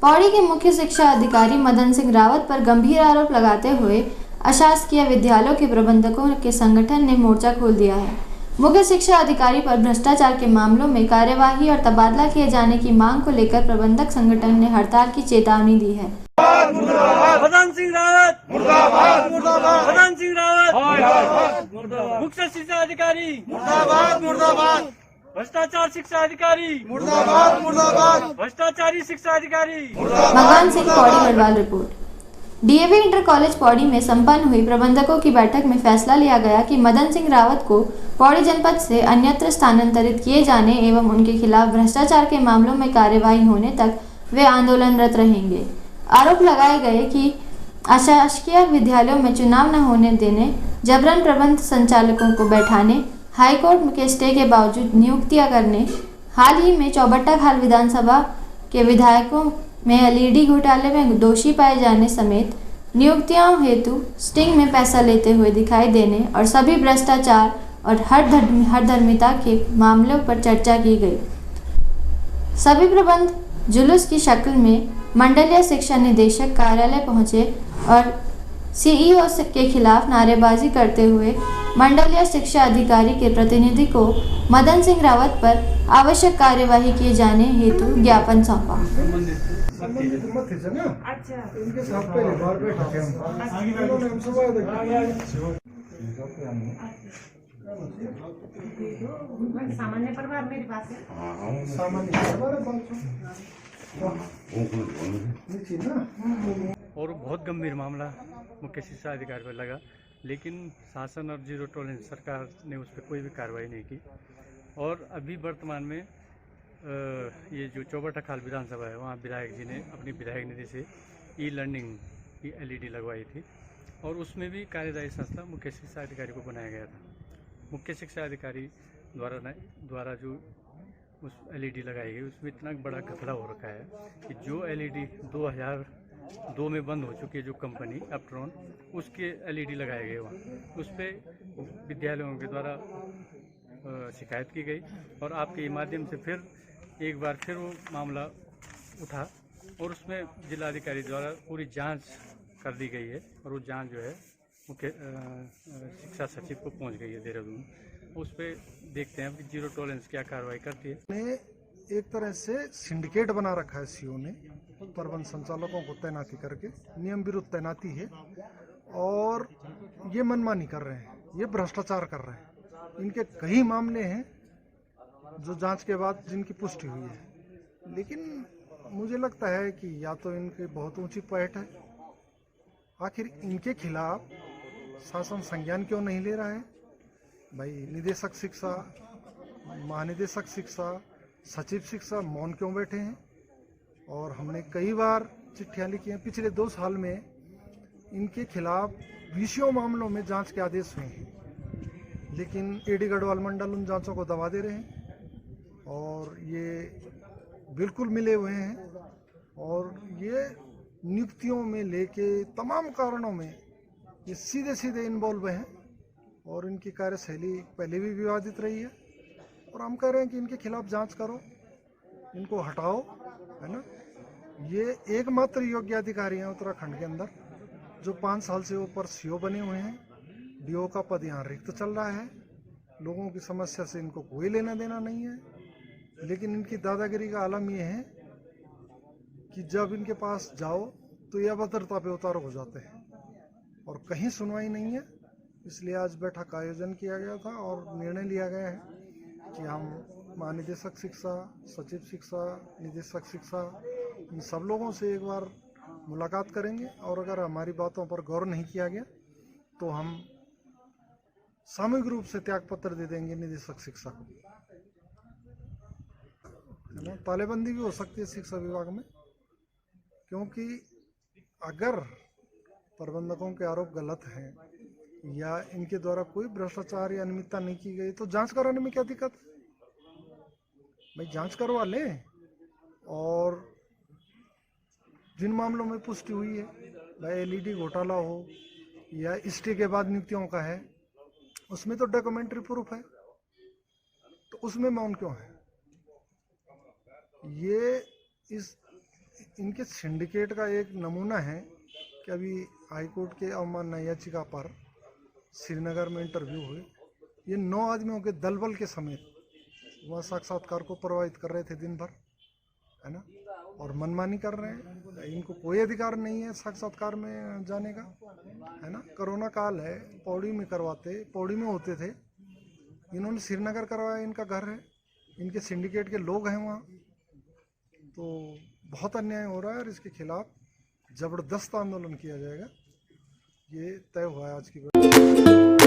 पौड़ी के मुख्य शिक्षा अधिकारी मदन सिंह रावत पर गंभीर आरोप लगाते हुए अशासकीय विद्यालयों के प्रबंधकों के संगठन ने मोर्चा खोल दिया है। मुख्य शिक्षा अधिकारी पर भ्रष्टाचार के मामलों में कार्यवाही और तबादला किए जाने की मांग को लेकर प्रबंधक संगठन ने हड़ताल की चेतावनी दी है। मदन सिंह रावत मुर्दाबाद, मुर्दाबाद। मदन सिंह रावत मुर्दाबाद। मुख्य शिक्षा अधिकारी मुर्दाबाद, मुर्दाबाद। भ्रष्टाचार शिक्षा अधिकारी मुर्दाबाद, मुर्दाबाद। भ्रष्टाचारी शिक्षा अधिकारी भगवान Singh Pauri Garhwal report. DAV inter college Pauri में संपन्न हुई प्रबंधकों की बैठक में फैसला लिया गया कि मदन सिंह रावत को पौड़ी जनपद से अन्यत्र स्थानांतरित किए जाने एवं उनके खिलाफ भ्रष्टाचार के मामलों में कार्यवाही होने तक वे आंदोलनरत रहेंगे। आरोप लगाए गए कि अशासकीय विद्यालयों में चुनाव न होने देने, जबरन प्रबंध संचालकों को बैठाने, हाईकोर्ट के स्टे के बावजूद नियुक्तियां करने, हाल ही में चौबट्टाखाल विधानसभा के विधायकों में एलईडी घोटाले में दोषी पाए जाने समेत नियुक्तियों हेतु स्टिंग में पैसा लेते हुए दिखाई देने और सभी भ्रष्टाचार और हरधर्मिता के मामलों पर चर्चा की गई। सभी प्रबंध जुलूस की शक्ल में मंडलीय शिक्षा निदेशक कार्यालय पहुंचे और सीईओ के खिलाफ नारेबाजी करते हुए मंडलीय शिक्षा अधिकारी के प्रतिनिधि को मदन सिंह रावत पर आवश्यक कार्यवाही किए जाने हेतु ज्ञापन सौंपा। इनके साथ पहले बार बैठे थे हम। उन्होंने हमसे वादा किया। सामान्य परिवार मेरी बात है। सामान्य परिवार है बात और बहुत गंभीर मामला मुख्य शिक्षा अधिकारी पर लगा, लेकिन शासन और जीरो टॉलरेंस सरकार ने उस पर कोई भी कार्रवाई नहीं की। और अभी वर्तमान में ये जो चौबट्टाखाल विधानसभा है, वहाँ विधायक जी ने अपनी विधायक निधि से ई लर्निंग की एलईडी लगवाई थी और उसमें भी कार्यदायी संस्था मुख्य शिक्षा अधिकारी को बनाया गया था। मुख्य शिक्षा अधिकारी द्वारा जो उस एलईडी लगाई गई उसमें इतना बड़ा घपला हो रखा है कि जो एलईडी 2002 में बंद हो चुकी है, जो कंपनी अपट्रॉन, उसके एलईडी लगाए गए वहाँ, उस पर विद्यालयों के द्वारा शिकायत की गई और आपके माध्यम से फिर एक बार फिर वो मामला उठा और उसमें जिलाधिकारी द्वारा पूरी जांच कर दी गई है और वो जांच जो है मुख्य शिक्षा सचिव को पहुंच गई है देहरादून। उस पर देखते हैं कि जीरो टॉलरेंस क्या कार्रवाई करती है। एक तरह से सिंडिकेट बना रखा है सीओ ने, प्रबंध संचालकों को तैनाती करके नियम विरुद्ध तैनाती है और ये मनमानी कर रहे हैं, ये भ्रष्टाचार कर रहे हैं। इनके कई मामले हैं जो जांच के बाद जिनकी पुष्टि हुई है, लेकिन मुझे लगता है कि या तो इनकी बहुत ऊंची पैठ है, आखिर इनके खिलाफ शासन संज्ञान क्यों नहीं ले रहा है। भाई निदेशक शिक्षा, महानिदेशक शिक्षा, सचिव शिक्षा मौन क्यों बैठे हैं। और हमने कई बार चिट्ठियां लिखी हैं, पिछले 2 साल में इनके खिलाफ 20 मामलों में जांच के आदेश हुए हैं, लेकिन एडी गढ़वाल मंडल उन जांचों को दबा दे रहे हैं और ये बिल्कुल मिले हुए हैं और ये नियुक्तियों में लेके तमाम कारणों में ये सीधे सीधे इन्वॉल्व हैं और इनकी कार्यशैली पहले भी विवादित रही है। और हम कह रहे हैं कि इनके खिलाफ जांच करो, इनको हटाओ, है ना। ये एकमात्र योग्य अधिकारी हैं उत्तराखंड के अंदर जो 5 साल से ऊपर सीओ बने हुए हैं। डीओ का पद यहाँ रिक्त चल रहा है, लोगों की समस्या से इनको कोई लेना देना नहीं है। लेकिन इनकी दादागिरी का आलम ये है कि जब इनके पास जाओ तो ये अभद्रता पे उतारू हो जाते हैं और कहीं सुनवाई नहीं है। इसलिए आज बैठक का आयोजन किया गया था और निर्णय लिया गया है कि हम महानिदेशक शिक्षा, सचिव शिक्षा, निदेशक शिक्षा, इन सब लोगों से एक बार मुलाकात करेंगे और अगर हमारी बातों पर गौर नहीं किया गया तो हम सामूहिक रूप से त्यागपत्र दे देंगे निदेशक शिक्षा को। तालेबंदी भी हो सकती है शिक्षा विभाग में, क्योंकि अगर प्रबंधकों के आरोप गलत हैं या इनके द्वारा कोई भ्रष्टाचार या अनियमितता नहीं की गई तो जांच कराने में क्या दिक्कत है। भाई जांच करवा लें और जिन मामलों में पुष्टि हुई है, भाई एलईडी घोटाला हो या स्टे के बाद नियुक्तियों का है, उसमें तो डॉक्यूमेंट्री प्रूफ है, तो उसमें मौन क्यों है। ये इनके सिंडिकेट का एक नमूना है कि अभी हाईकोर्ट के अवमानना याचिका पर श्रीनगर में इंटरव्यू हुए। ये 9 आदमियों के दलबल के समेत वहाँ साक्षात्कार को प्रभावित कर रहे थे दिन भर, है ना, और मनमानी कर रहे हैं। इनको कोई अधिकार नहीं है साक्षात्कार में जाने का, है ना। कोरोना काल है, पौड़ी में करवाते, पौड़ी में होते थे, इन्होंने श्रीनगर करवाया, इनका घर है, इनके सिंडिकेट के लोग हैं वहाँ। तो बहुत अन्याय हो रहा है और इसके खिलाफ जबरदस्त आंदोलन किया जाएगा, ये तय हुआ है आज की।